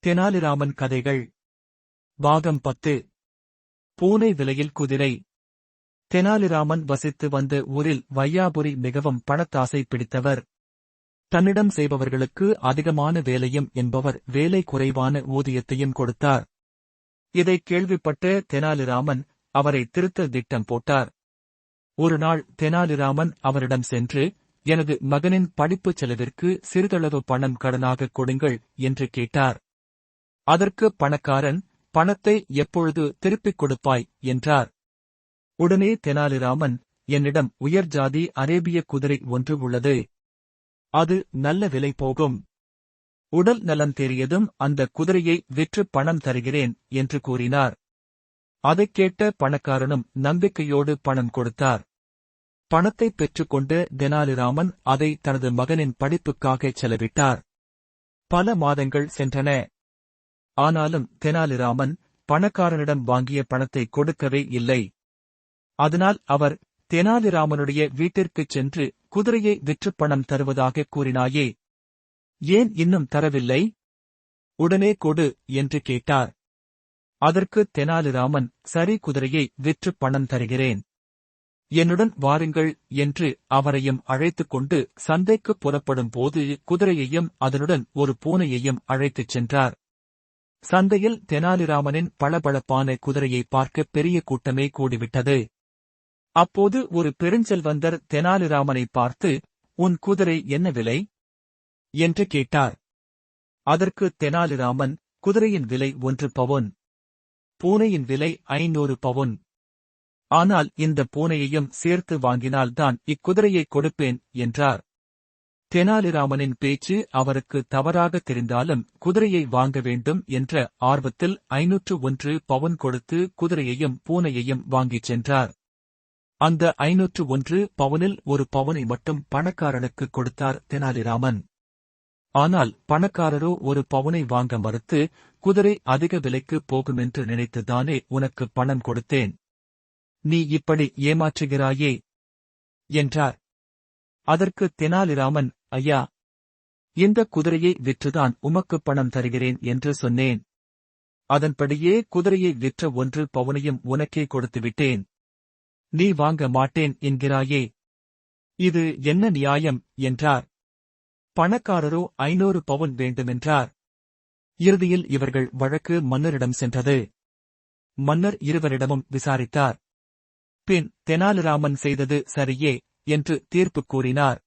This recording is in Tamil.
தெனாலிராமன் கதைகள் பாகம் 10. பூனை விலையில் குதிரை. தெனாலிராமன் வசித்து வந்த ஊரில் வையாபுரி மிகவும் பணத்தாசை பிடித்தவர். தன்னிடம் செய்பவர்களுக்கு அதிகமான வேலையும் என்பவர் வேலை குறைவான ஊதியத்தையும் கொடுத்தார். இதைக் கேள்விப்பட்ட தெனாலிராமன் அவரை திருத்த திட்டம் போட்டார். ஒருநாள் தெனாலிராமன் அவரிடம் சென்று, எனது மகனின் படிப்புச் செலவிற்கு சிறிதளவு பணம் கடனாகக் கொடுங்கள் என்று கேட்டார். அதற்கு பணக்காரன், பணத்தை எப்பொழுது திருப்பிக் கொடுப்பாய் என்றார். உடனே தெனாலிராமன், என்னிடம் உயர் ஜாதி அரேபிய குதிரை ஒன்று உள்ளது. அது நல்ல விலை போகும். உடல் நலம் தேறியதும் அந்த குதிரையை விற்று பணம் தருகிறேன் என்று கூறினார். அதைக் கேட்ட பணக்காரனும் நம்பிக்கையோடு பணம் கொடுத்தார். பணத்தை பெற்றுக்கொண்டு தெனாலிராமன் அதை தனது மகனின் படிப்புக்காகச் செலவிட்டார். பல மாதங்கள் சென்றன. ஆனாலும் தெனாலிராமன் பணக்காரனிடம் வாங்கிய பணத்தை கொடுக்கவே இல்லை. அதனால் அவர், தெனாலிராமனுடைய வீட்டிற்குச் சென்று குதிரையை விற்று பணம் தருவதாகக் கூறினாயே, ஏன் இன்னும் தரவில்லை? உடனே கொடு என்று கேட்டார். அதற்கு தெனாலிராமன், சரி, குதிரையை விற்று பணம் தருகிறேன், என்னுடன் வாருங்கள் என்று அவரையும் அழைத்துக் கொண்டு சந்தைக்குப் புறப்படும் போது குதிரையையும் அதனுடன் ஒரு பூனையையும் அழைத்துச் சென்றார். சந்தையில் தெனாலிராமனின் பளபளப்பான குதிரையை பார்க்க பெரிய கூட்டமே கூடிவிட்டது. அப்போது ஒரு பெருஞ்செல்வந்தர் தெனாலிராமனை பார்த்து, உன் குதிரை என்ன விலை என்று கேட்டார். அதற்கு தெனாலிராமன், குதிரையின் விலை 1 பவுன், பூனையின் விலை 500 பவுன். ஆனால் இந்த பூனையையும் சேர்த்து வாங்கினால்தான் இக்குதிரையை கொடுப்பேன் என்றார். தெனாலிராமனின் பேச்சு அவருக்கு தவறாக தெரிந்தாலும் குதிரையை வாங்க வேண்டும் என்ற ஆர்வத்தில் 501 பவுன் கொடுத்து குதிரையையும் பூனையையும் வாங்கிச் சென்றார். அந்த 501 பவுனில் 1 பவுனை மட்டும் பணக்காரனுக்கு கொடுத்தார் தெனாலிராமன். ஆனால் பணக்காரரோ 1 பவுனை வாங்க மறுத்து, குதிரை அதிக விலைக்கு போகுமென்று நினைத்துதானே உனக்கு பணம் கொடுத்தேன், நீ இப்படி ஏமாற்றுகிறாயே என்றார். அதற்கு தெனாலிராமன், ஐயா, இந்த குதிரையை விற்றுதான் உமக்கு பணம் தருகிறேன் என்று சொன்னேன். அதன்படியே குதிரையை விற்ற 1 பவுனையும் உனக்கே கொடுத்துவிட்டேன். நீ வாங்க மாட்டேன் என்கிறாயே, இது என்ன நியாயம் என்றார். பணக்காரரோ 500 பவுன் வேண்டுமென்றார். இறுதியில் இவர்கள் வழக்கு மன்னரிடம் சென்றது. மன்னர் இருவரிடமும் விசாரித்தார். பின் தெனாலிராமன் செய்தது சரியே என்று தீர்ப்பு கூறினார்.